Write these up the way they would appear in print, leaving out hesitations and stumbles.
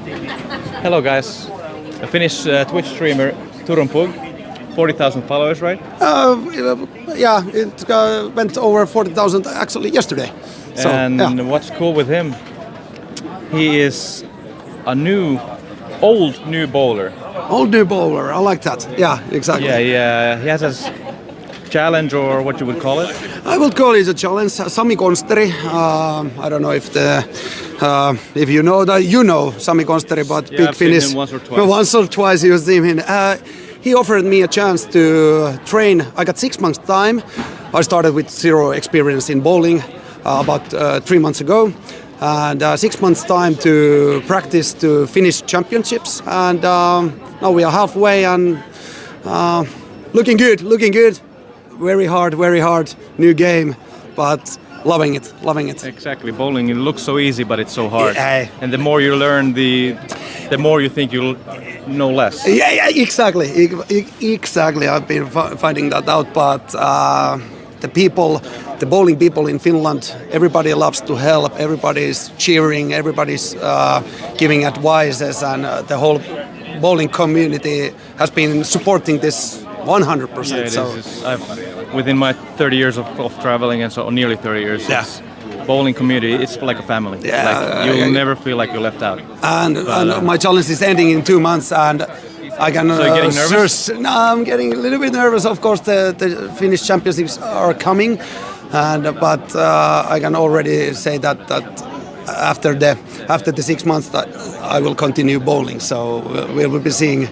Hello guys, a Finnish Twitch streamer, Turunpug, 40,000 followers, right? Yeah, it went over 40,000 actually yesterday. So, and what's cool with him, he is a old new bowler. Old new bowler, I like that. Yeah, exactly. Yeah, he has a challenge, or what you would call it? I would call it a challenge. Sami Konsteri. I don't know if you know that you know Sami Konsteri, but Yeah, big I've seen Finnish. him once or twice. Once or twice you've seen him. He offered me a chance to train. I got 6 months time. I started with zero experience in bowling about 3 months ago, and 6 months time to practice to Finnish championships. And now we are halfway, and looking good. Very hard, new game, but loving it. Exactly, bowling, it looks so easy, but it's so hard. Yeah. And the more you learn, the more you think you'll know less. Yeah, exactly. I've been finding that out, but the bowling people in Finland, everybody loves to help, everybody's cheering, everybody's giving advices, and the whole bowling community has been supporting this 100%. Yeah, within my 30 years of traveling, and so nearly 30 years, bowling community, it's like a family. Yeah, you'll never feel like you're left out. And my challenge is ending in 2 months, and I can. So you're getting nervous? No, I'm getting a little bit nervous. Of course, the Finnish championships are coming, but I can already say that after the 6 months that I will continue bowling. So we will be seeing.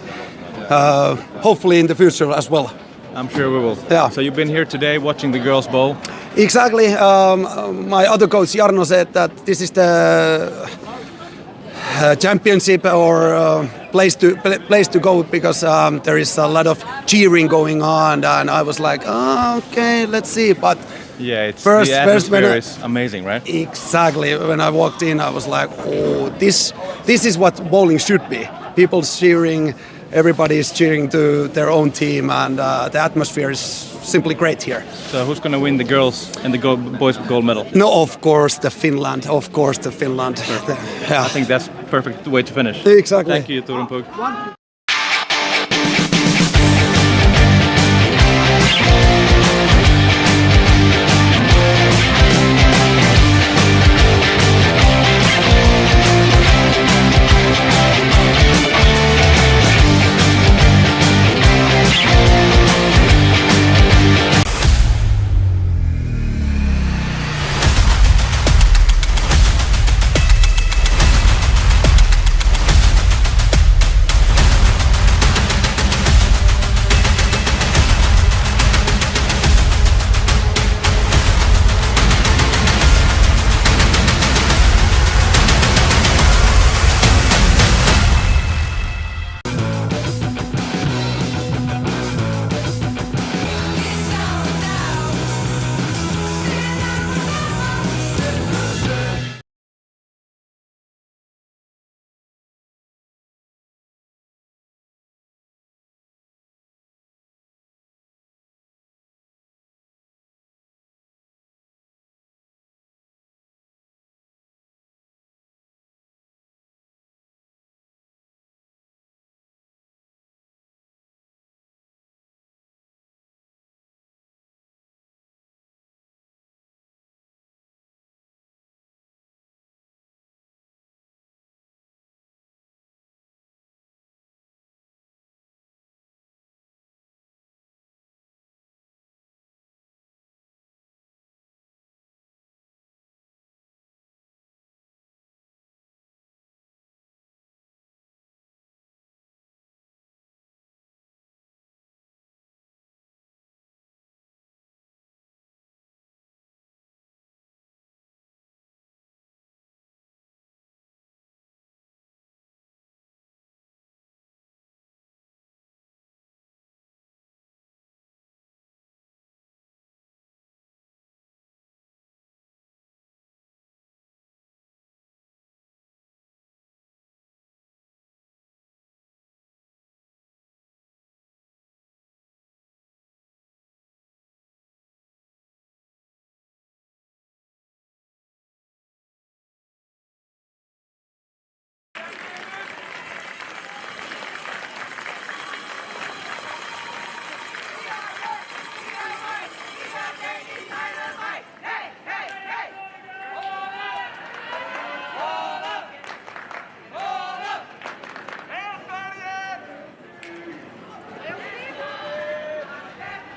Hopefully in the future as well. I'm sure we will. Yeah. So you've been here today watching the girls bowl? Exactly. My other coach Jarno said that this is the championship or place to go because there is a lot of cheering going on, and I was like, okay, let's see. But yeah, the atmosphere is amazing, right? Exactly. When I walked in, I was like, oh, this is what bowling should be. People cheering. Everybody is cheering to their own team, and the atmosphere is simply great here. So who's going to win the girls and the boys gold medal? No, of course the Finland. I think that's the perfect way to finish. Exactly. Thank you, Turunpug.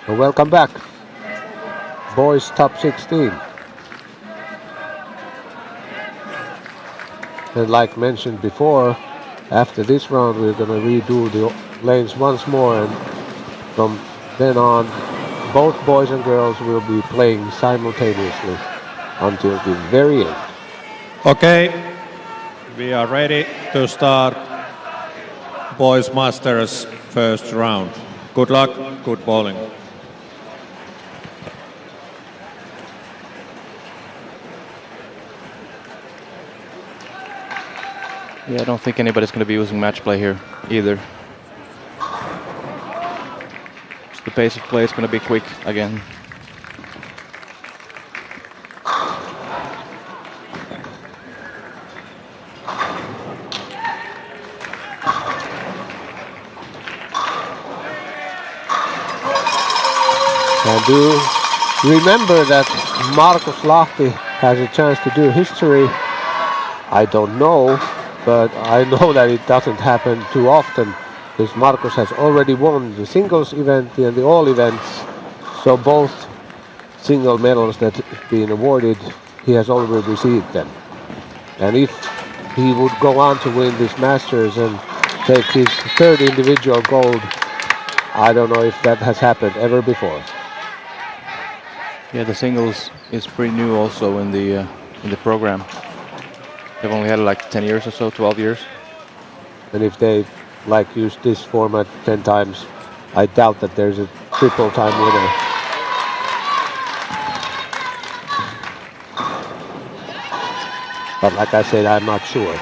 And welcome back. Boys top 16. And like mentioned before, after this round we're going to redo the lanes once more, and from then on both boys and girls will be playing simultaneously until the very end. Okay, we are ready to start Boys Masters first round. Good luck, good bowling. Yeah, I don't think anybody's going to be using match play here either. So the pace of play is going to be quick again. And do remember that Markus Lahti has a chance to do history. I don't know, but I know that it doesn't happen too often, because Markus has already won the singles event and the all events. So both single medals that have been awarded, he has already received them. And if he would go on to win this Masters and take his third individual gold, I don't know if that has happened ever before. Yeah, the singles is pretty new also in the program. They've only had it like 10 years or so, 12 years. And if they use this format 10 times, I doubt that there's a triple time winner. But like I said, I'm not sure.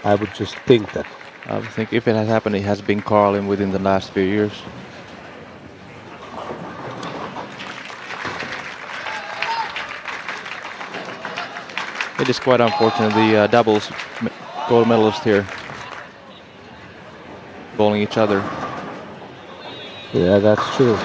I would just think that. I would think if it has happened, it has been Carlin within the last few years. It is quite unfortunate, the doubles gold medalist here bowling each other. Yeah, that's true.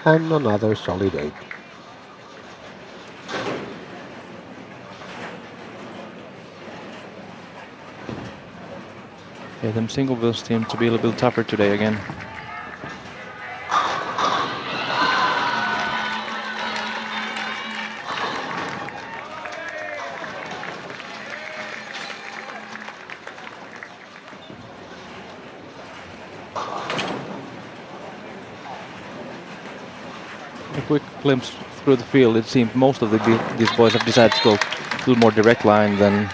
And another solid 8. Yeah, them single bills seem to be a little bit tougher today again. A quick glimpse through the field, it seems most of these boys have decided to go a little more direct line than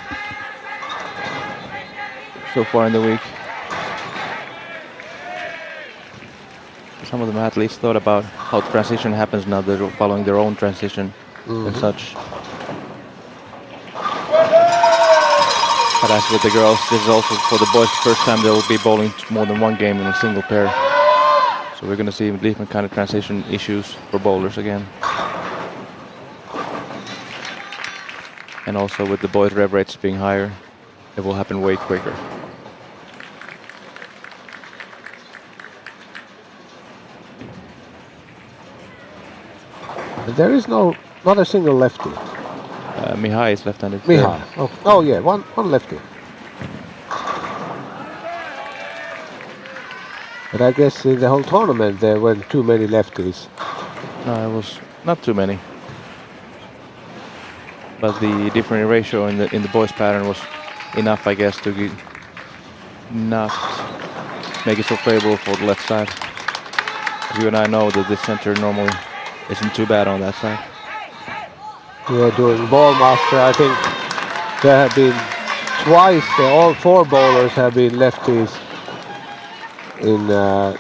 so far in the week. Some of them at least thought about how transition happens now. They're following their own transition and such. But as with the girls, this is also for the boys the first time they will be bowling more than one game in a single pair. So we're going to see different kind of transition issues for bowlers again. And also with the boys' rev rates being higher, it will happen way quicker. There is not a single lefty. Mihai is left-handed. Mihai. Oh yeah, one lefty. But I guess in the whole tournament there weren't too many lefties. No, it was not too many. But the different ratio in the boys' pattern was enough, I guess, to not make it so favorable for the left side. You and I know that the center normally isn't too bad on that side. Yeah, during Ball Master, I think there have been twice, all 4 bowlers have been lefties in the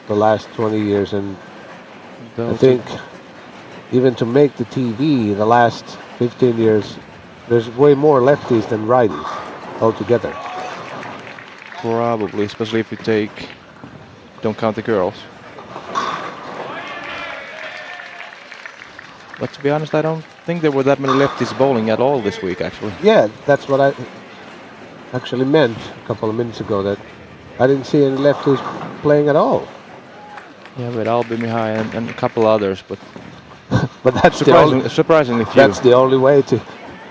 last 20 years, and I think even to make the TV the last 15 years, there's way more lefties than righties altogether. Probably, especially if you don't count the girls. But to be honest, I don't think there were that many lefties bowling at all this week, actually. Yeah, that's what I actually meant a couple of minutes ago, that I didn't see any lefties playing at all. Yeah, but I'll be Mihai and a couple others, but But that's surprisingly few. That's the only way to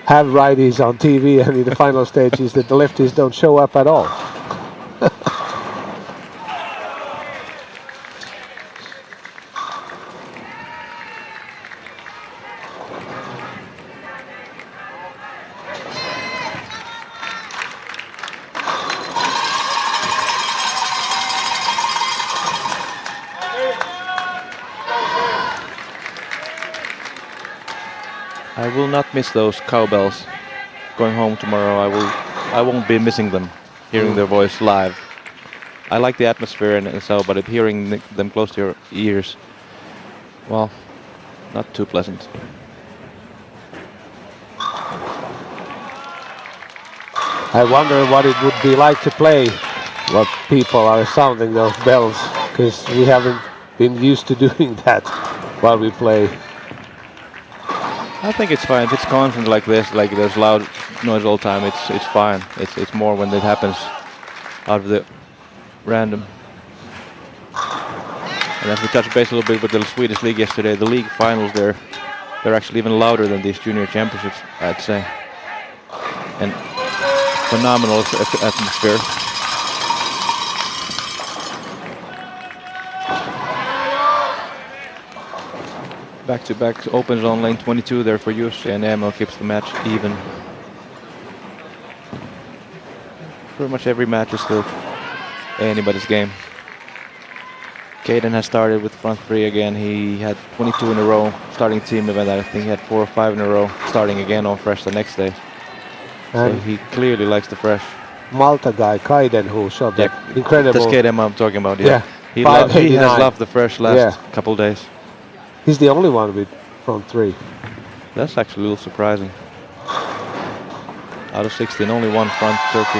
have righties on TV and in the final stage is that the lefties don't show up at all. I will not miss those cowbells. Going home tomorrow, I won't be missing them, hearing their voice live. I like the atmosphere and so, but hearing them close to your ears, well, not too pleasant. I wonder what it would be like to play what people are sounding those bells, because we haven't been used to doing that while we play. I think it's fine. If it's constant like this, like there's loud noise all the time, it's fine. It's more when it happens out of the random. And as we touched base a little bit with the Swedish league yesterday, the league finals they're actually even louder than these junior championships, I'd say. And phenomenal atmosphere. Back-to-back opens on lane 22 there for Jussi, and Emil keeps the match even. Pretty much every match is still anybody's game. Caden has started with front three again. He had 22 in a row starting team event. I think he had 4 or 5 in a row starting again on fresh the next day. So he clearly likes the fresh. Malta guy, Kaiden, who shot that incredible... That's Caden I'm talking about, yeah. He has loved the fresh last couple days. He's the only one with front three. That's actually a little surprising. Out of 16, only one front turkey.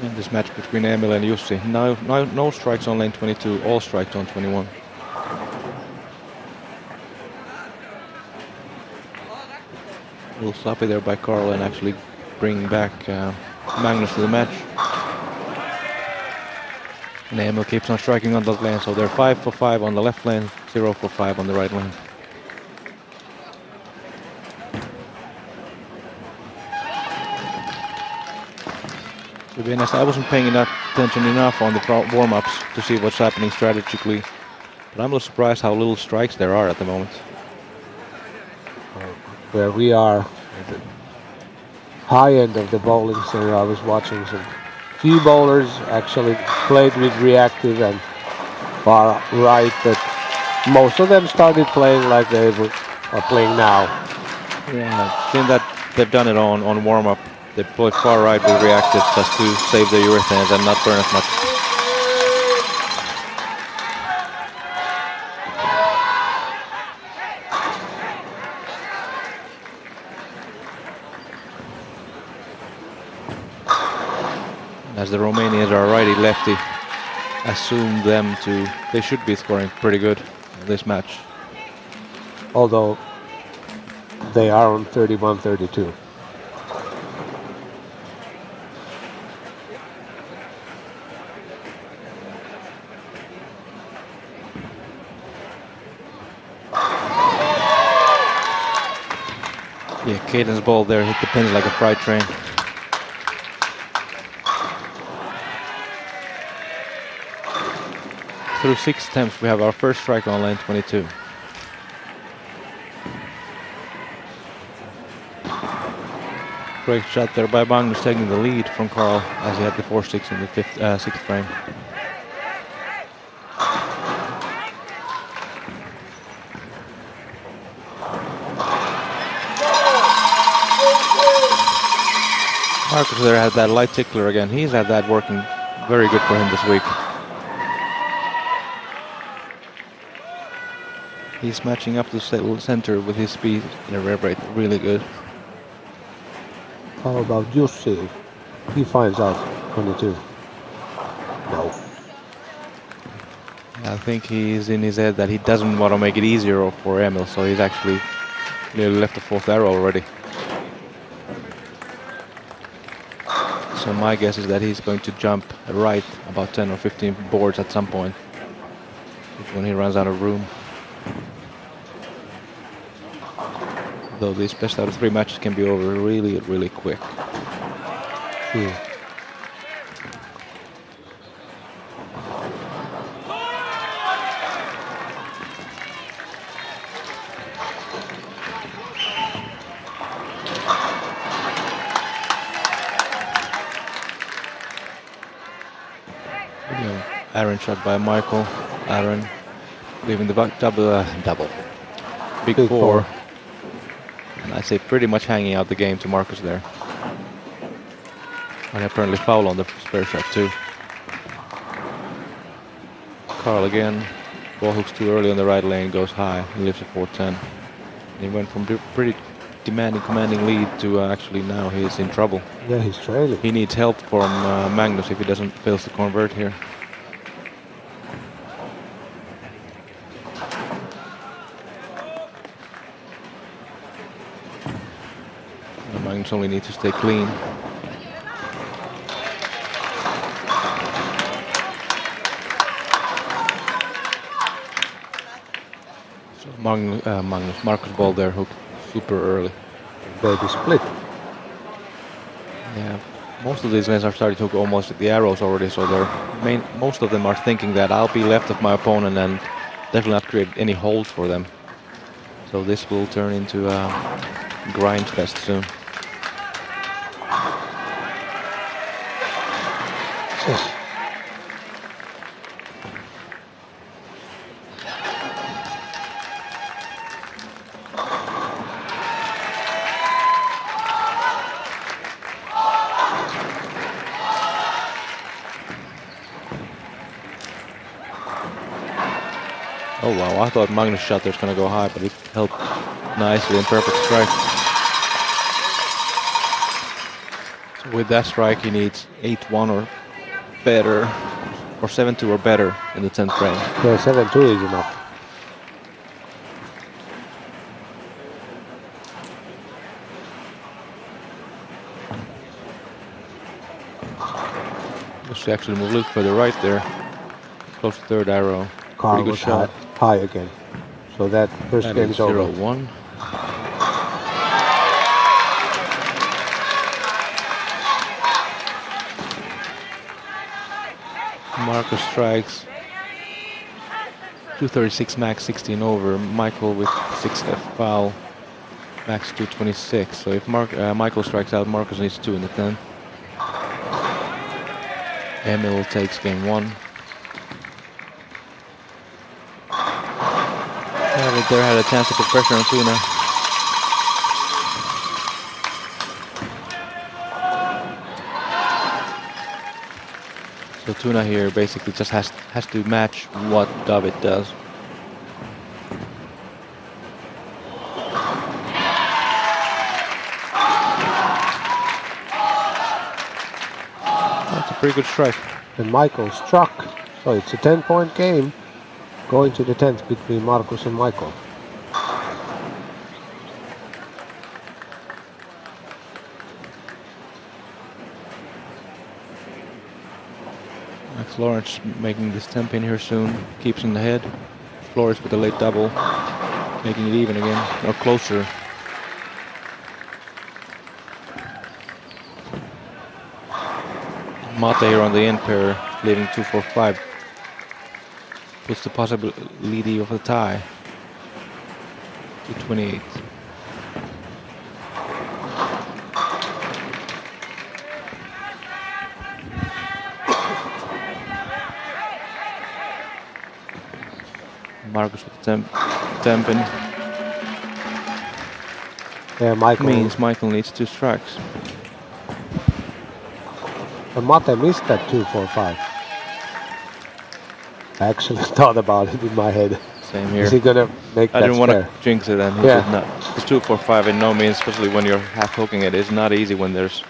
In this match between Emil and Jussi. No strikes on lane 22, all strikes on 21. A little sloppy there by Carl and actually bringing back Magnus to the match. And Emil keeps on striking on that lane, so they're 5 for 5 on the left lane, 0 for 5 on the right lane. To be honest, I wasn't paying attention enough on the warm-ups to see what's happening strategically. But I'm a little surprised how little strikes there are at the moment. Where we are at the high end of the bowling center, I was watching some few bowlers actually played with reactive and far right, but most of them started playing like they are playing now. Yeah, I've seen that they've done it on warm-up. They play far right with reactive just to save the urethane and not burn as much. As the Romanians are righty-lefty, assume they should be scoring pretty good in this match. Although they are on 31-32. Yeah, Caden's ball there hit the pins like a freight train. Through 6 attempts, we have our first strike on lane 22. Great shot there by Magnus, taking the lead from Carl as he had the 4-6 in the 6th frame. Marcus there had that light tickler again. He's had that working very good for him this week. He's matching up the center with his speed and a rev rate really good. How about Jussi? He finds out 22. No. I think he's in his head that he doesn't want to make it easier for Emil, so he's actually nearly left the fourth arrow already. So my guess is that he's going to jump right about 10 or 15 boards at some point when he runs out of room. Though these best out of 3 matches can be over really, really quick. Aaron shot by Michael. Aaron leaving the double. Big four. And I'd say pretty much hanging out the game to Marcus there. And apparently foul on the spare shot too. Carl again. Ball hooks too early on the right lane, goes high. He leaves a 4-10. He went from pretty demanding, commanding lead to actually now he's in trouble. Yeah, he's trailing. He needs help from Magnus if he fails to convert here. Magnus only needs to stay clean. So Marcus ball there hooked super early. Baby split. Yeah, most of these guys are starting to hook almost at the arrows already, so most of them are thinking that I'll be left of my opponent and definitely not create any holes for them. So this will turn into a grind fest soon. Oh wow, I thought Magnus' shot there was going to go high, but it held nicely in perfect strike. So with that strike he needs 8-1 or better, or 7-2 or better in the 10th frame. Yeah, 7-2 is enough. Just actually move a little further right there. Close to third arrow. Carl Pretty good was shot. high again. So that first game is over. 0-1. Marcus strikes. 236 max, 16 over. Michael with 6F foul. Max 226. So if Michael strikes out, Marcus needs 2 in the 10th. Emil takes game 1. Right there had a chance to put pressure on Tuna. So Tuna here basically just has to match what David does. That's a pretty good strike. And Michael struck. So it's a 10-point game going to the 10th between Marcus and Michael. Max Lawrence making this 10 pin here soon. Keeps in the head. Flores with a late double. Making it even again, or closer. Mate here on the end pair, leaving 2-4-5. Puts the possibility of a tie. 228. Marcus with the tempen. Yeah, Michael Means Michael needs 2 strikes. And Mate missed that 2-4-5. I actually thought about it in my head. Same here. Is he gonna make that I didn't want to spare? jinx it, and he Yeah. did not. It's 2-4-5 in no means, especially when you're half hooking it. It's not easy when there's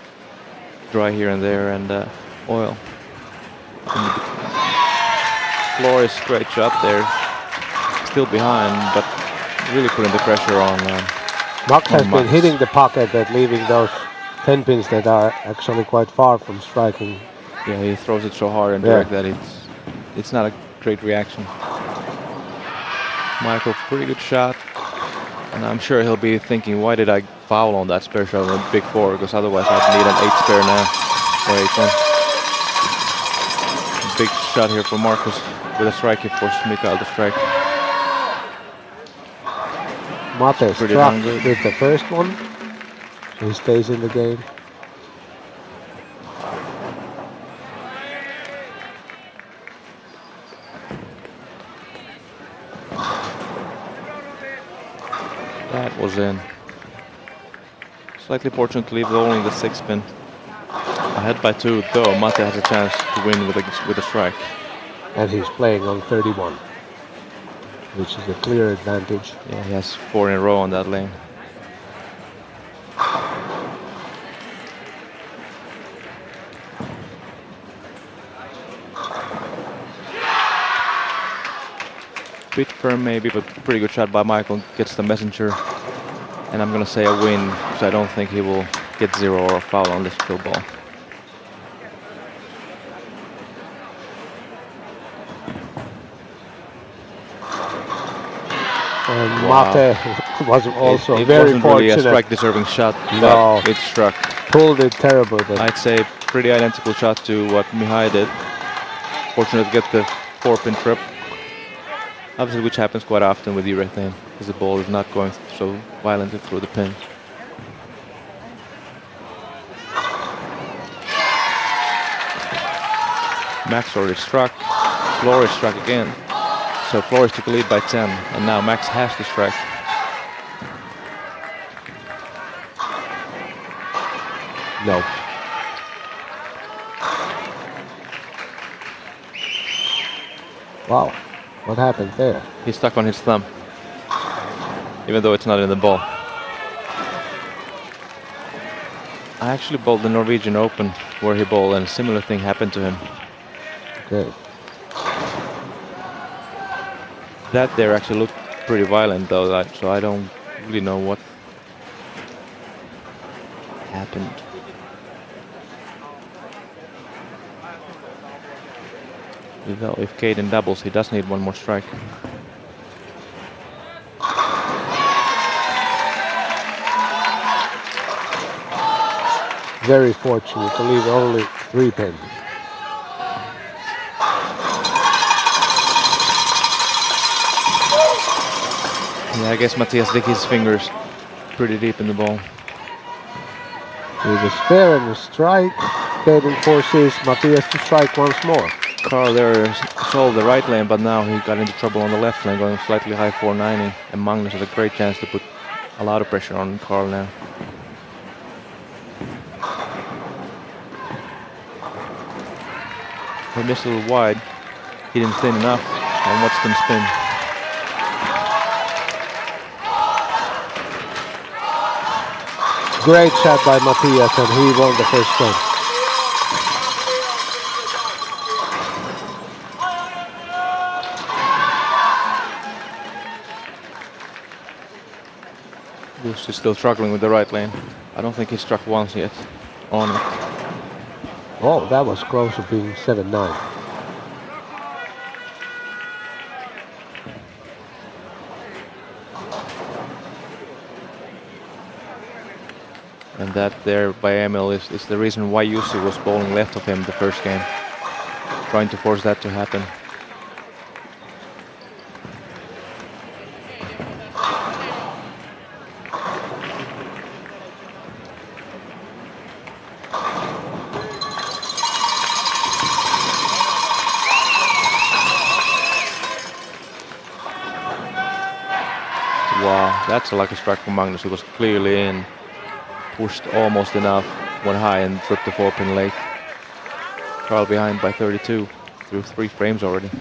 dry here and there and oil. Flores, great shot there. Still behind, but really putting the pressure on. Max has been Max. hitting the pocket and leaving those 10 pins that are actually quite far from striking. Yeah, he throws it so hard and Yeah. direct that it's not a great reaction. Michael, pretty good shot. And I'm sure he'll be thinking, why did I foul on that spare shot on a big 4? Because otherwise I'd need an 8 spare now. Or 8-1. Big shot here for Marcus with a strike. He forces Mikael to strike. Mate Pretty struck darn good. with the first one. He stays in the game. That was in. Slightly fortunate to leave only the 6 pin. Ahead by 2, though Mate has a chance to win with a strike. And he's playing on 31, which is a clear advantage. Yeah, he has 4 in a row on that lane. Bit firm maybe, but pretty good shot by Michael. Gets the messenger. And I'm gonna say a win, because I don't think he will get 0 or a foul on this field ball. And Wow. Mate was also it very wasn't really a fortunate. strike-deserving shot, No. but it struck. Pulled it terribly. But I'd say pretty identical shot to what Mihai did. Fortunate to get the 4-pin trip. Obviously, which happens quite often with urethane, because the ball is not going so violently through the pin. Max already struck. Flores struck again. So Flores took a lead by 10, and now Max has to strike. no. Wow, what happened there? He's stuck on his thumb, even though it's not in the ball. I actually bowled the Norwegian Open where he bowled, and a similar thing happened to him. Okay. That there actually looked pretty violent though, so I don't really know what happened. Though if Caden doubles, he does need 1 more strike. Very fortunate to leave only 3 pins. Yeah, I guess Matthias digged his fingers pretty deep in the ball. With a spare and a strike, Caden forces Matthias to strike once more. Carl there solved the right lane, but now he got into trouble on the left lane, going slightly high 490. And Magnus had a great chance to put a lot of pressure on Carl now. He missed a little wide. He didn't thin enough, and watched them spin. Great shot by Matthias, and he won the first game. Bruce is still struggling with the right lane. I don't think he struck once yet on it. Oh, that was close to being 7-9. And that there by Emil is the reason why Jussi was bowling left of him the first game. Trying to force that to happen. Wow, that's a lucky strike from Magnus. He was clearly in. Pushed almost enough, went high and tripped the 4-pin late. Carl behind by 32 through 3 frames already. So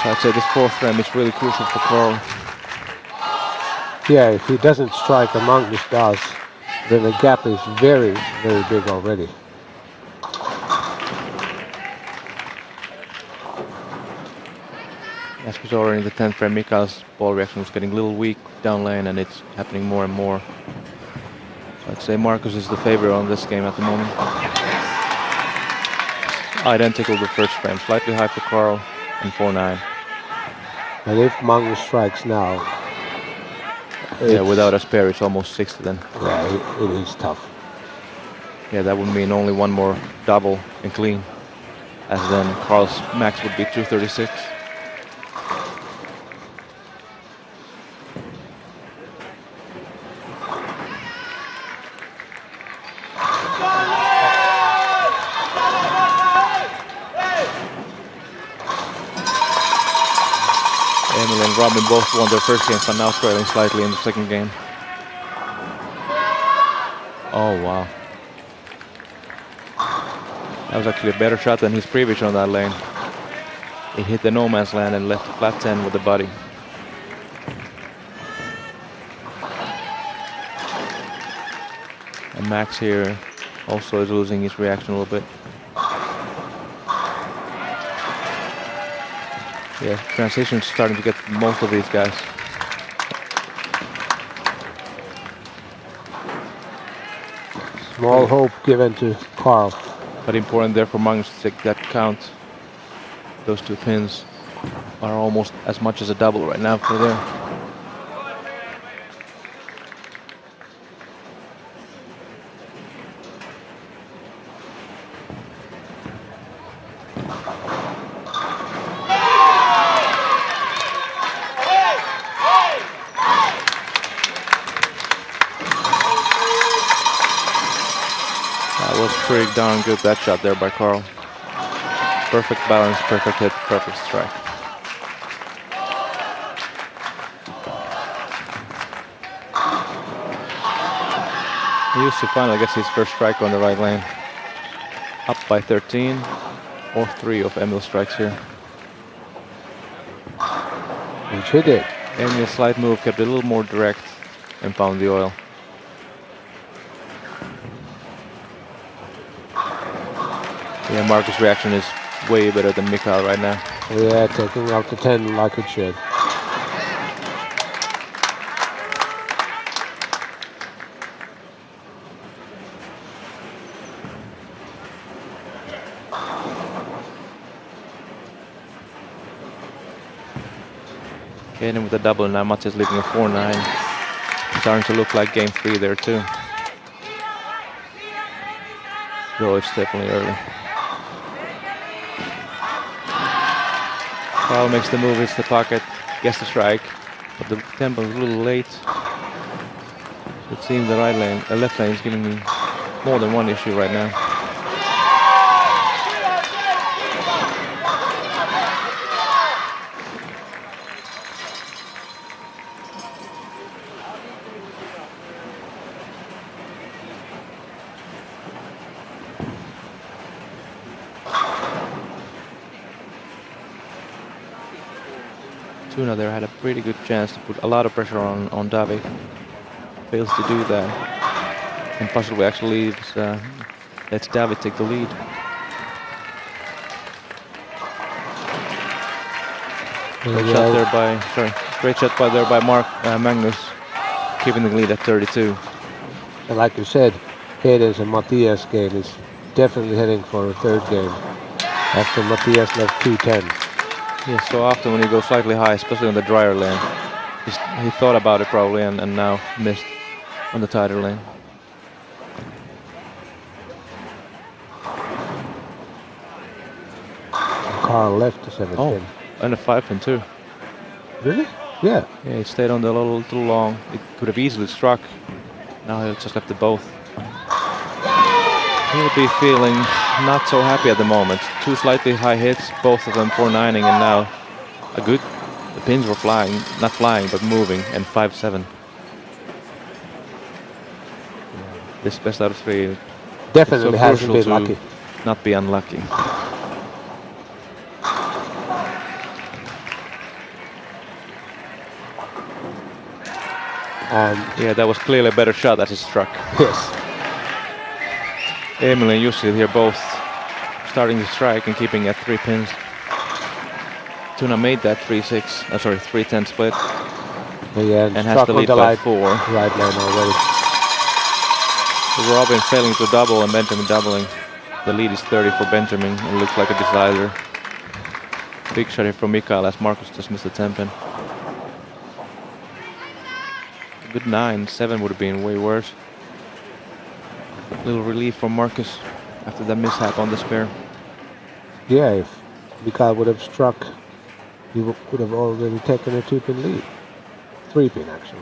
I'd say this 4th frame is really crucial for Carl. Yeah, if he doesn't strike and Magnus does, then the gap is very, very big already. As we saw already in the 10th frame, Mikael's ball reaction was getting a little weak down lane, and it's happening more and more. So I'd say Marcus is the favorite on this game at the moment. Identical the first frame, slightly high for Carl and 4-9. And if Magnus strikes now, Yeah, without a spare, it's almost 60 then. yeah, it is tough. Yeah, that would mean only one more double and clean, as then Carl's max would be 236. Emil and Robin both won their first games, but now trailing slightly in the second game. Oh wow. That was actually a better shot than his previous on that lane. It hit the no man's land and left flat 10 with the body. And Max here also is losing his reaction a little bit. Yeah, transition's starting to get most of these guys. Small hope given to Carl. But important there for Magnus to take that count. Those two pins are almost as much as a double right now for there. That was pretty darn good, that shot there by Carl. Perfect balance, perfect hit, perfect strike. Jussi finally gets his first strike on the right lane. Up by 13, or 3 of Emil's strikes here. Which hit it. Emil's slight move kept it a little more direct and found the oil. Yeah, Marcus' reaction is way better than Mikael right now. Yeah, taking out the 10 like it should. Getting with a double now, Matias leaving a 4-9. Starting to look like game 3 there too. Though it's definitely early. Carl makes the move, hits the pocket, gets the strike, but the tempo is a little late. It seems the left lane is giving me more than one issue right now. Tuna there had a pretty good chance to put a lot of pressure on Davi. Fails to do that. And possibly actually lets Davi take the lead. Great shot there by Magnus, keeping the lead at 32. And like you said, Hayden's and Matias game is definitely heading for a third game. After Matias left 2-10. Yeah, so often when you go slightly high, especially on the drier lane, he thought about it probably and now missed on the tighter lane. Carl left the 7 Oh, pin. and a 5 pin too. Really? Yeah. Yeah, he stayed on the little too long. It could have easily struck. Now he just left the both. He'll be feeling not so happy at the moment. 2 slightly high hits, both of them 4-9ing, and now the pins were flying, not flying, but moving, and 5-7. This best out of 3. Definitely so hasn't been to lucky. not be unlucky. And yeah, that was clearly a better shot as he struck. yes. Emil and Jussi here both starting to strike and keeping at 3 pins. Tuna made that 3-10 split Yeah, and has struck the on lead the by right 4. lane already. Robin failing to double and Benjamin doubling. The lead is 30 for Benjamin and looks like a decider. Big shot here from Mikael as Marcus just missed the 10 pin. Good 9, 7 would have been way worse. Little relief from Marcus after that mishap on the spare. Yeah, if Mikael would have struck, he would have already taken a 2-pin lead. 3-pin actually.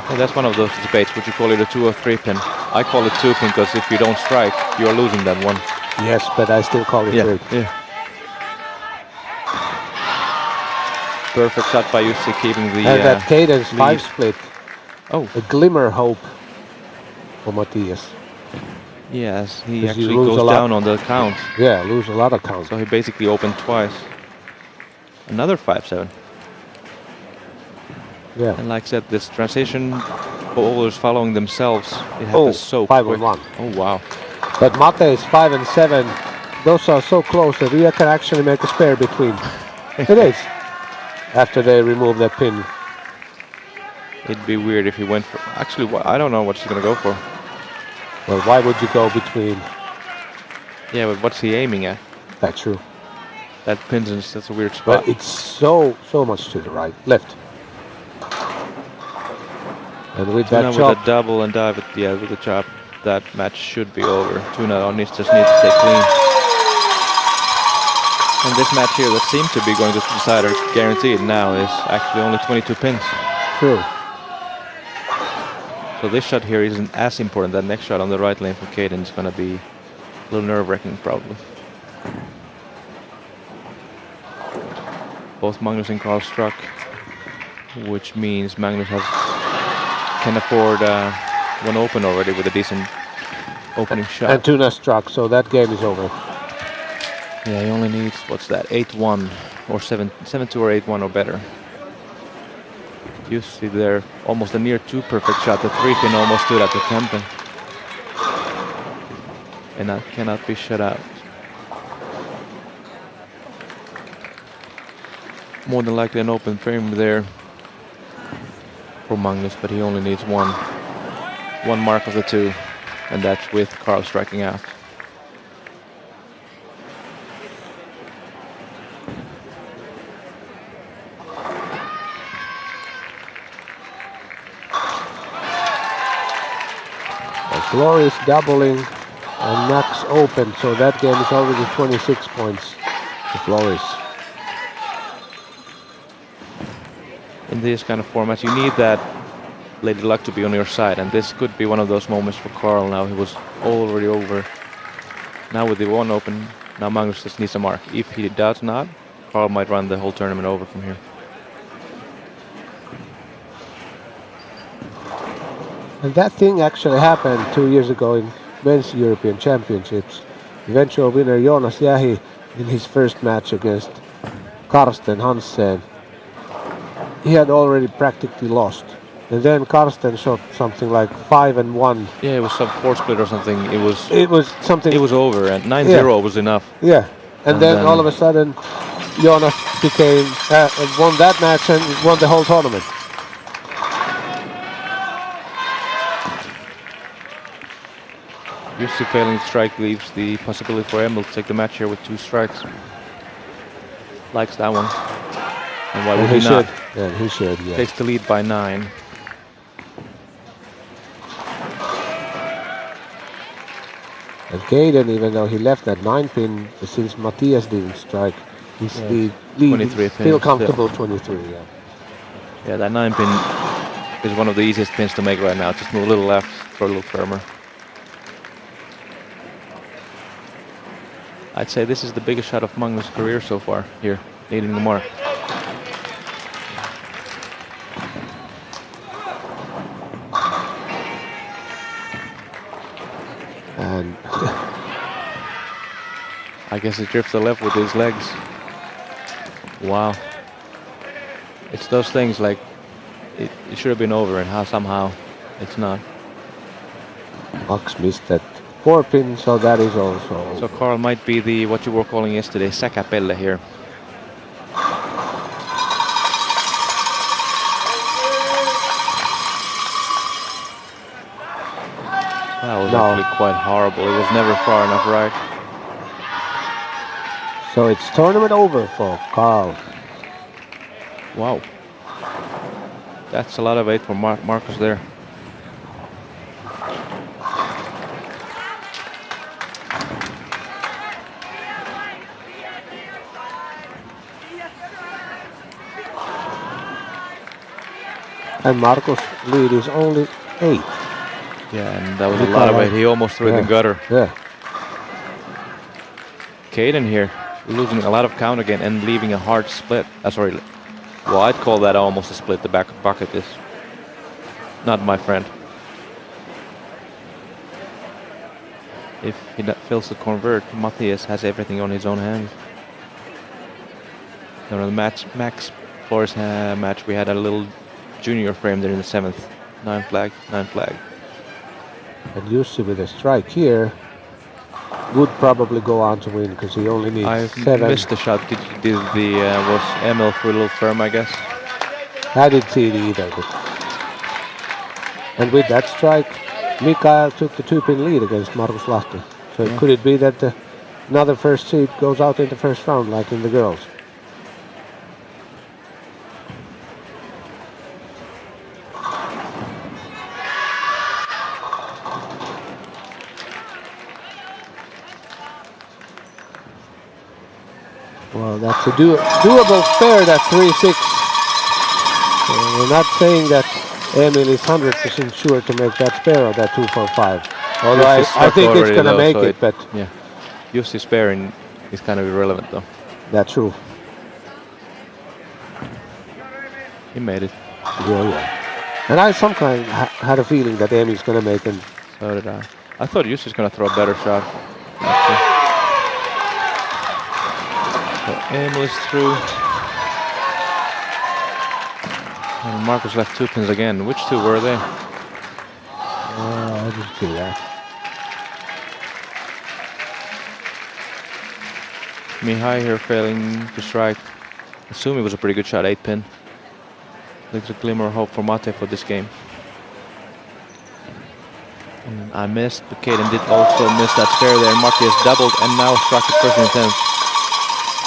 And that's one of those debates. Would you call it a 2 or 3 pin? I call it 2 pin because if you don't strike, you are losing that one. Yes, but I still call it 3. Yeah. Perfect shot by Jussi, keeping the And that cadence lead. 5 split. Oh. A glimmer hope for Matthias. Yes, he Because actually you lose goes a lot. down on the count. Yeah, lose a lot of counts. So he basically opened twice. Another 5-7. Yeah. And like I said, this transition, bowlers following themselves, it happens so 5 quick. on 1. Oh wow. But Mate is 5 and 7. Those are so close that Ria can actually make a spare between. It is. After they remove that pin. It'd be weird if he went for... Actually, I don't know what she's going to go for. Well, why would you go between? Yeah, but what's he aiming at? That's true. That pins in, that's a weird spot. But it's so much to the right. Left. And with Tuna that with chop. a double and dive at the end with the chop, that match should be over. Tuna just needs to stay clean. And this match here that seemed to be going to the decider guaranteed now is actually only 22 pins. True. So this shot here isn't as important. That next shot on the right lane for Caden is going to be a little nerve-wracking probably. Both Magnus and Carl struck, which means Magnus can afford one open already with a decent opening shot. And Tuna struck, so that game is over. Yeah, he only needs, what's that, 8-1 or 7-2 or 8-1 or better. You see there, almost a near 2 perfect shot. The 3-pin almost stood at the 10-pin. And that cannot be shut out. More than likely an open frame there for Magnus, but he only needs one mark of the 2, and that's with Carl striking out. Floor is doubling and Max open, so that game is already 26 points to Floris. In this kind of formats, you need that Lady Luck to be on your side, and this could be one of those moments for Carl now. He was already over. Now with the 1 open, now Magnus just needs a mark. If he does not, Carl might run the whole tournament over from here. And that thing actually happened 2 years ago in Men's European Championships. Eventual winner Jonas Jähi in his first match against Karsten Hansen. He had already practically lost. And then Karsten shot something like 5 and 1. Yeah, it was some 4 split or something. It was something. It was over, and 9-0 was enough. Yeah. And then all of a sudden Jonas won that match and won the whole tournament. Jussi failing to strike leaves the possibility for Emil to take the match here with 2 strikes. Likes that one. And why would he not? Yeah, he should, yeah. Takes the lead by 9. And Caden, even though he left that 9-pin, since Matthias didn't strike, he's the lead 23 is still pins, comfortable 23, yeah. Yeah, that 9-pin is one of the easiest pins to make right now. Just move a little left for a little firmer. I'd say this is the biggest shot of Magnus' career so far here, needing the mark. And I guess he drifts the left with his legs. Wow. It's those things like it should have been over and how somehow it's not. Max missed that 4 pins, so that is also. So Carl might be the what you were calling yesterday säkäpelle here. That was actually quite horrible. It was never far enough right. So it's tournament over for Carl. Wow. That's a lot of weight for Marcus there. And Marcus' lead is only 8. Yeah, and that was a lot of weight. He almost threw it in the gutter. Yeah. Caden here losing a lot of count again and leaving a hard split. Sorry. Well, I'd call that almost a split. The back bucket is not my friend. If he fails to convert, Matthias has everything on his own hands. On the Max Flores match, we had a little junior frame there in the 7th. 9 flag. And Jussi with a strike here would probably go on to win because he only needs 7. I missed the shot. Was Emil through a little firm, I guess? I didn't see it either. And with that strike, Mikael took the 2-pin lead against Markus Lahti. So could it be that another first seed goes out in the first round like in the girls? Well, that's a doable spare, that 3-6. We're not saying that Emil is 100% sure to make that spare or that 2-4-5. Although I think it's going to make it, but... Yeah, Jussi's sparing is kind of irrelevant though. That's true. He made it. Yeah. And I sometimes had a feeling that Emil's going to make it. So did I. I thought Jussi's going to throw a better shot. Actually. So Emil is through. And Marcus left 2 pins again. Which 2 were they? I didn't see that. Mihai here failing to strike. Assume it was a pretty good shot, 8 pin. There's a glimmer of hope for Mate for this game. And I missed, but Caden did also miss that spare there. Matthias doubled and now struck it first in the 10th.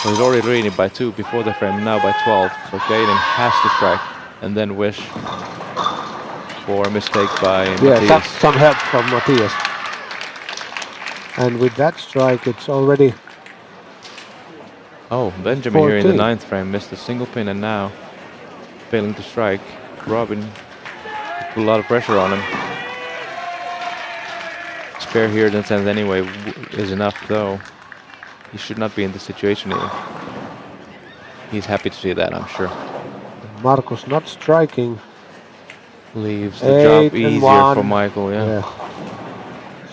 So he's already leading by 2 before the frame, now by 12. So Caden has to strike and then wish for a mistake by Matthias. Yeah, some help from Matthias. And with that strike, it's already... Oh, Benjamin 14. here in the 9th frame missed a single pin and now failing to strike. Robin put a lot of pressure on him. Spare here in the 10th anyway is enough though. He should not be in this situation here. He's happy to see that, I'm sure. Marcus not striking. Leaves the job easier for Michael, yeah.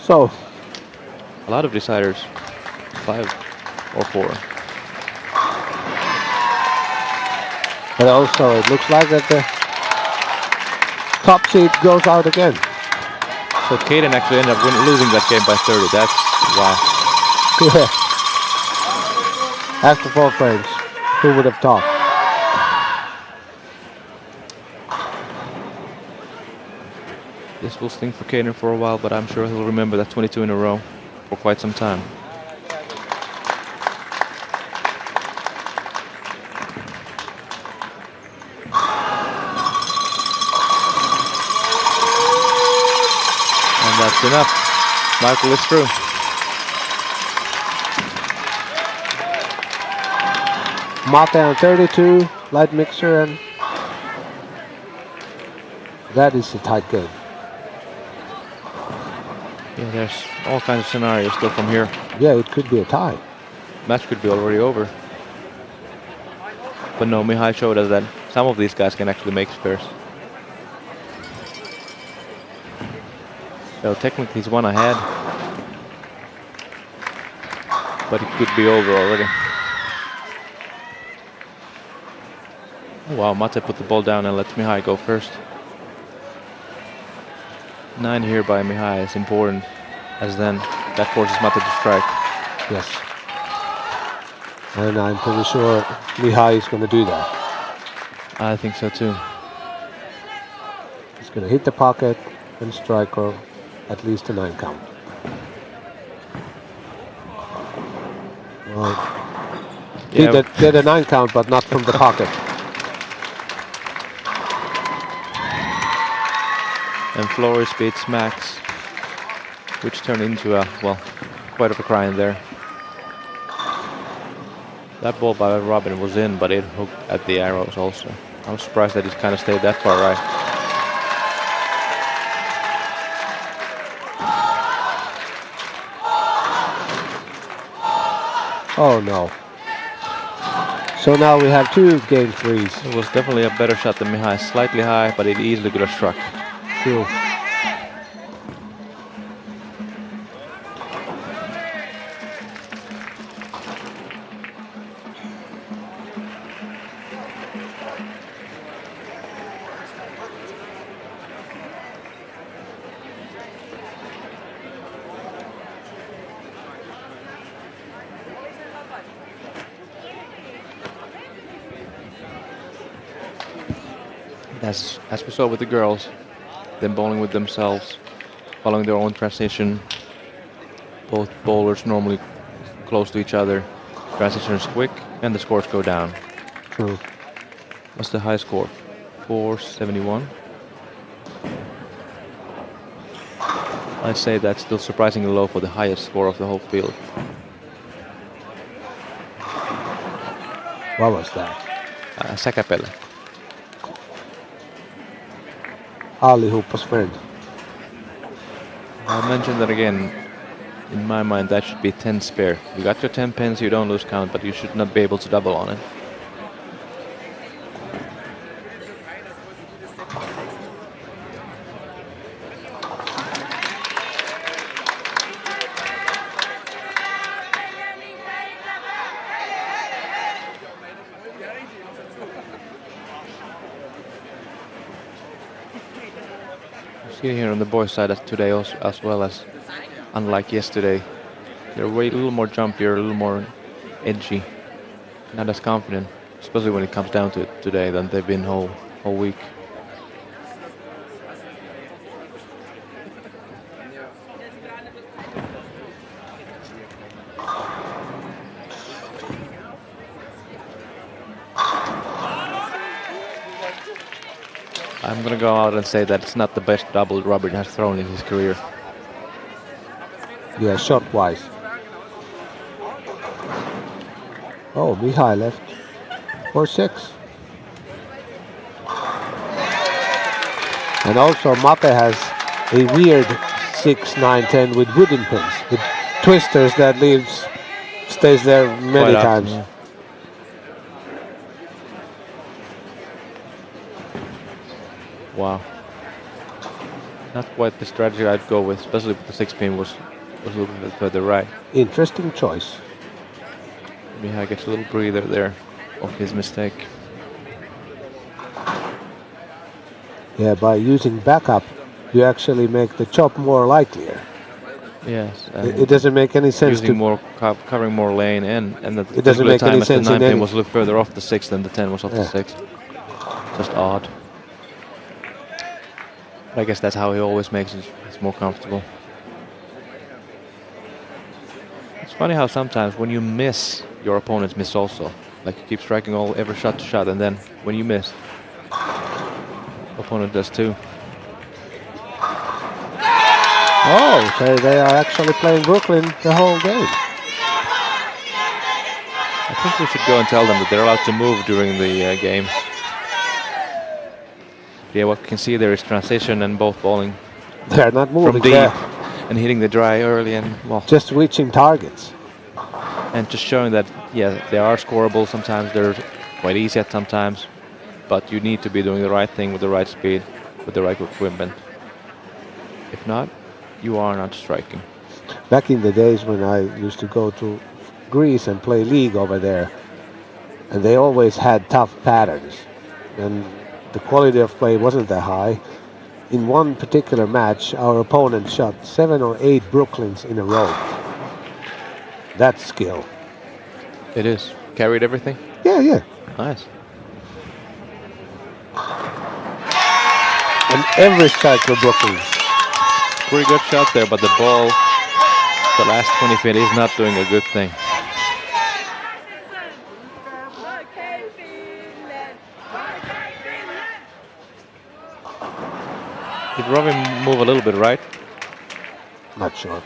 So. A lot of deciders. 5 or 4. But also it looks like that the top seed goes out again. So Caden actually ended up losing that game by 30. That's wow. Yeah. After 4 frames, who would have thought? This will sting for Caden for a while, but I'm sure he'll remember that 22 in a row for quite some time. And that's enough. Michael is through. Mate on 32, light mixer, and that is a tight game. Yeah, there's all kinds of scenarios still from here. Yeah, it could be a tie. Match could be already over. But no, Mihai showed us that some of these guys can actually make spares. So technically he's 1 ahead. But it could be over already. Oh, wow, Mate put the ball down and let Mihai go first. 9 here by Mihai is important. as then that forces Mate to strike. Yes. And I'm pretty sure Mihai is going to do that. I think so too. He's going to hit the pocket and strike or at least a 9 count. Well, he Yeah. did a 9 count, but not from the pocket. And Flores beats Max, which turned into a, well, quite of a cry in there. That ball by Robin was in, but it hooked at the arrows also. I'm surprised that it kind of stayed that far right. Oh no. So now we have 2 game 3s. It was definitely a better shot than Mihai. Slightly high, but it easily could have struck. True. As we saw with the girls, them bowling with themselves, following their own transition. Both bowlers normally close to each other. Transition is quick and the scores go down. True. What's the high score? 471. I'd say that's still surprisingly low for the highest score of the whole field. What was that? Säkäpelle. Allihoppas friend. I'll mention that again. In my mind, that should be 10 spare. You got your 10 pins, you don't lose count, but you should not be able to double on it. See here on the boys' side today also, as well as unlike yesterday, they're a little more jumpier, a little more edgy, not as confident, especially when it comes down to it today than they've been whole week. I'm gonna go out and say that it's not the best double Robert has thrown in his career. Yeah, shot-wise. Oh, Mihai left for 6. And also Mate has a weird 6, 9, 10 with wooden pins, with twisters that stays there many Quite often, times. yeah. Wow. Not quite the strategy I'd go with, especially if the 6-pin was a little bit further right. Interesting choice. Mihai gets a little breather there of his mistake. Yeah, by using backup, you actually make the chop more likelier. Yes. It doesn't make any sense using to more covering more lane and the It doesn't make time any as the sense in 9-pin any- was a little further off the 6 than the 10 was off the 6. Just odd. But I guess that's how he always makes it. It's more comfortable. It's funny how sometimes when you miss, your opponents miss also. Like you keep striking every shot to shot, and then when you miss, opponent does too. Oh, so they are actually playing Brooklyn the whole game. I think we should go and tell them that they're allowed to move during the game. Yeah, what we can see there is transition and both bowling They're not from moving deep there, and hitting the dry early and well, just reaching targets. and just showing that yeah, they are scoreable. Sometimes they're quite easy at sometimes, but you need to be doing the right thing with the right speed, with the right equipment. If not, you are not striking. Back in the days when I used to go to Greece and play league over there, and they always had tough patterns, and the quality of play wasn't that high. in one particular match, our opponent shot 7 or 8 Brooklyns in a row. That's skill. It is. Carried everything? Yeah, yeah. Nice. And every strike were Brooklyns. Pretty good shot there, but the ball, the last 20 feet, is not doing a good thing. Did Robin move a little bit right? Not sure.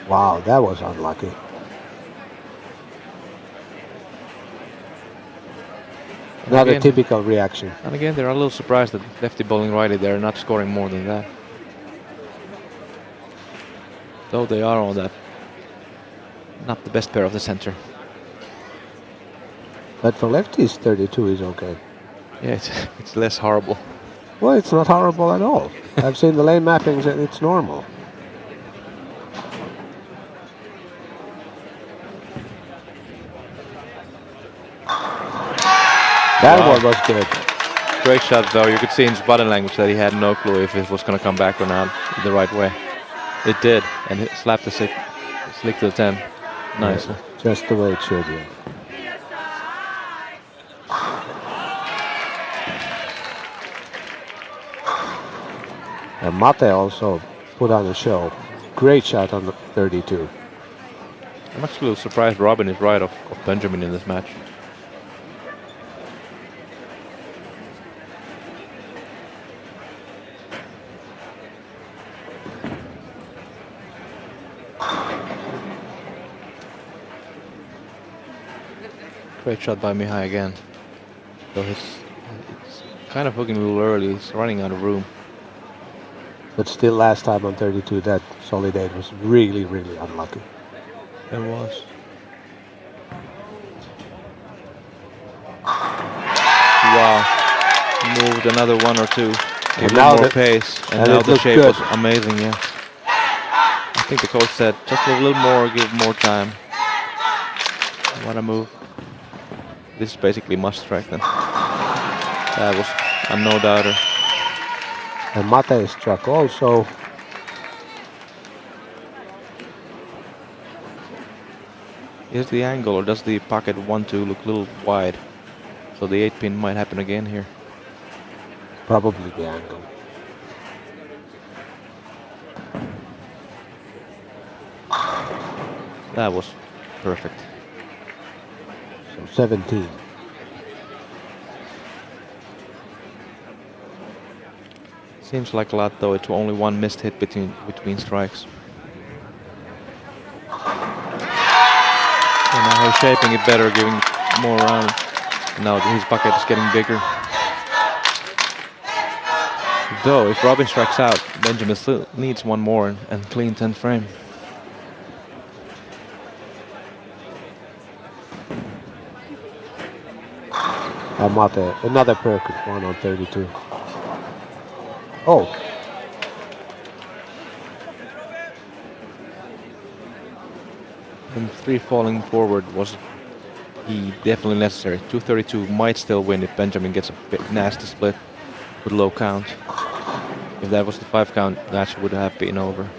Wow, that was unlucky. Not a typical reaction. And again, they're a little surprised that lefty bowling righty, they're not scoring more than that. Though they are on that, not the best pair of the center. But for lefties, 32 is okay. Yeah, it's less horrible. Well, it's not horrible at all. I've seen the lane mappings and it's normal. That one was good. Great shot, though. You could see in his body language that he had no clue if it was going to come back or not the right way. It did, and it slapped the slick to the 10. Nice. Yeah, just the way it should, yeah. And Mate also put on a show. Great shot on the 32. I'm actually a little surprised Robin is right of Benjamin in this match. Great shot by Mihai again. Though it's kind of hooking a little early. He's running out of room. But still, last time on 32, that solid 8 was really, really unlucky. It was. Wow. Moved another 1 or 2. Gave now more pace. And now the shape was amazing, yeah. I think the coach said, just a little more, give more time. What a move. This is basically must strike then. That was a no doubter. And Mate struck also. Is the angle or does the pocket 1-2 look a little wide? So the 8-pin might happen again here. Probably the angle. That was perfect. So 17. Seems like a lot though. It's only one missed hit between strikes. And now he's shaping it better, giving more around. Now his bucket is getting bigger. Though if Robin strikes out, Benjamin still needs one more and clean 10th frame. Mate, another perfect one on 32. Oh. And 3 falling forward was definitely necessary. 232 might still win if Benjamin gets a bit nasty split with low count. If that was the 5 count, match would have been over.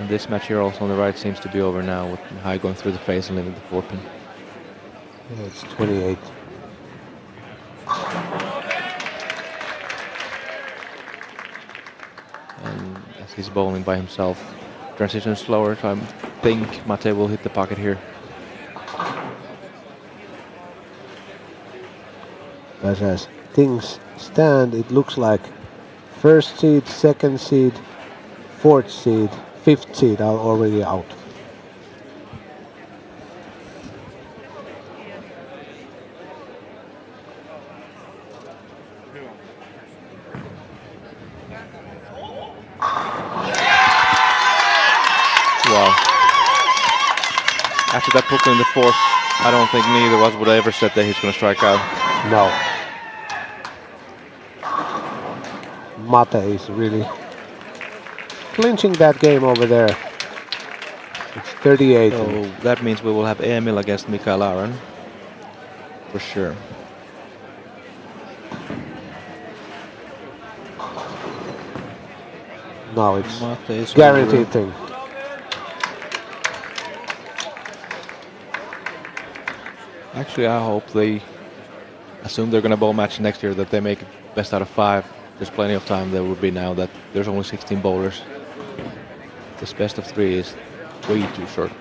And this match here also on the right seems to be over now with High going through the face and leaving the 4-pin. Yeah, it's 28. And as he's bowling by himself, transition slower, so I think Mate will hit the pocket here. But as things stand, it looks like first seed, second seed, fourth seed, fifth seed are already out. Wow. After that hook in the 4th, I don't think neither of us would have ever said that he's going to strike out. No. Mate is really clinching that game over there. It's 38. So that means we will have Emil against Mikael Aaron. For sure. now it's Mate is guaranteed over. thing. Actually, I hope they assume they're going to bowl match next year, that they make it best out of 5. There's plenty of time there would be now that there's only 16 bowlers. This best of 3 is way too short.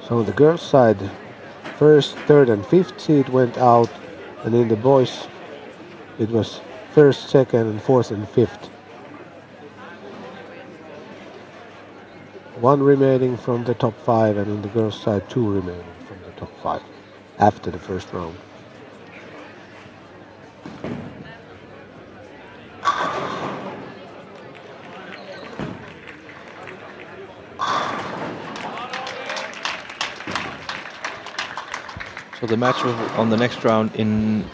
So the girls' side, first, third, and fifth seed went out, and in the boys, it was first, second, and fourth and fifth. 1 remaining from the top 5, and in the girls' side, 2 remaining from the top 5 after the first round. So the match on the next round in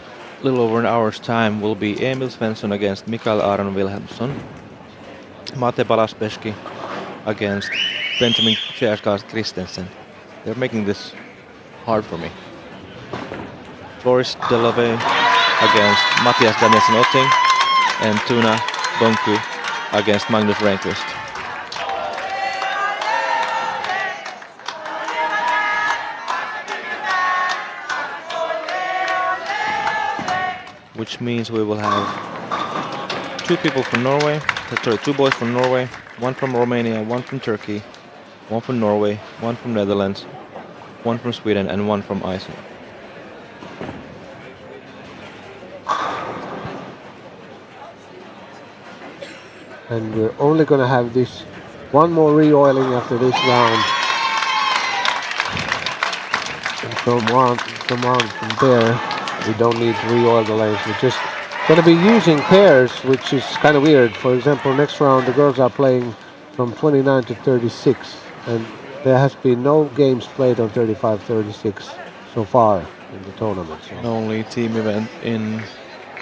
a little over an hour's time will be Emil Svensson against Mikael Aron Wilhelmsson, Mate Balaspeski against Benjamin Kjærsgaard Christensen. They're making this hard for me. Floris Delave against Mattias Danielsen Otting, and Tuna Bonku against Magnus Rehnqvist. Which means we will have 2 people from Norway, sorry, 2 boys from Norway, 1 from Romania, 1 from Turkey, 1 from Norway, 1 from Netherlands, 1 from Sweden, and 1 from Iceland. And we're only going to have this one more re-oiling after this round. And from there, we don't need to re-oil the lanes. We're just going to be using pairs, which is kind of weird. For example, next round the girls are playing from 29 to 36, and there has been no games played on 35-36 so far in the tournament. So. Only team event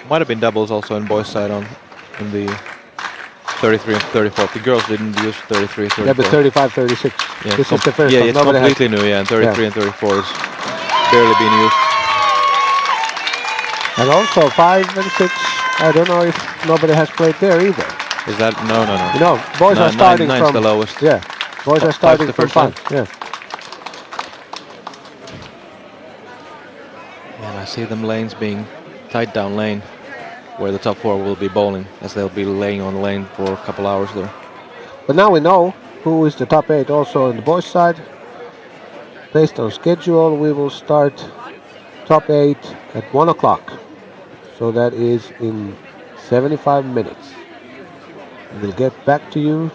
might have been doubles also in boys side in the 33 and 34. The girls didn't use 33, 34. Yeah, but 35-36. Yeah, this is the first yeah, one. it's Nobody completely new. Yeah, and 33 and 34 is barely being used. And also 5 and 6, I don't know if nobody has played there either. Is that no? You know, boys are starting nine's from the lowest. Yeah, boys are starting the from first one. 5. Yeah. And I see them lanes being tight down lane, where the top 4 will be bowling, as they'll be laying on the lane for a couple hours there. But now we know who is the top 8 also on the boys side. Based on schedule, we will start top 8 at 1 o'clock. So that is in 75 minutes. We'll get back to you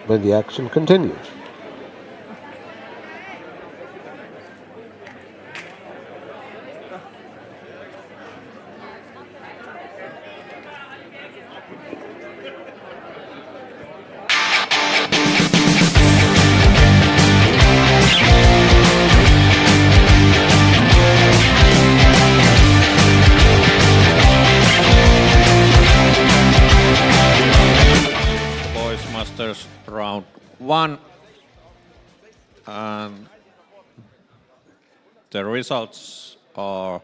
when the action continues. Round 1, and the results are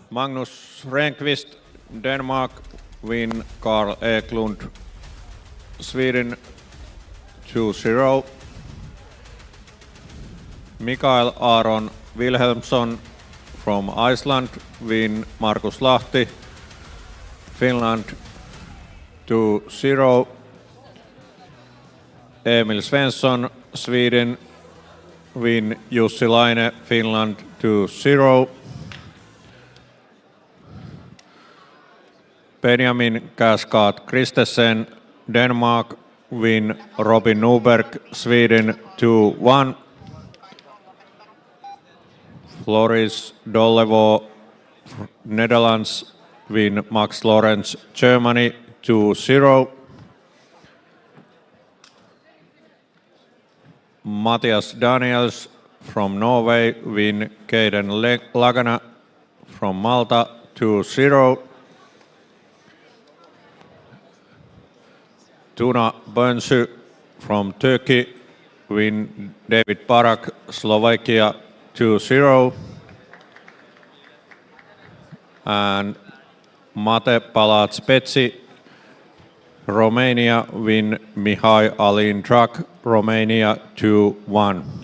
Magnus Rehnqvist, Denmark, win Carl Eklund, Sweden 2-0. Mikael Aron Wilhelmsson from Iceland, win Markus Lahti, Finland 2-0. Emil Svensson, Sweden, win Jussi Laine, Finland 2-0. Benjamin Kjærsgaard Christensen, Denmark, win Robin Newberg, Sweden 2-1. Floris Dollevo, Netherlands, win Max Lorenz, Germany 2-0. Mattias Daniels from Norway, win Keiden Lagana from Malta 2-0. Tuna Bonku from Turkey, win David Barak, Slovakia 2-0. and Mate Palat-Spetsi, Romania win Mihai Alin Truck, Romania 2-1.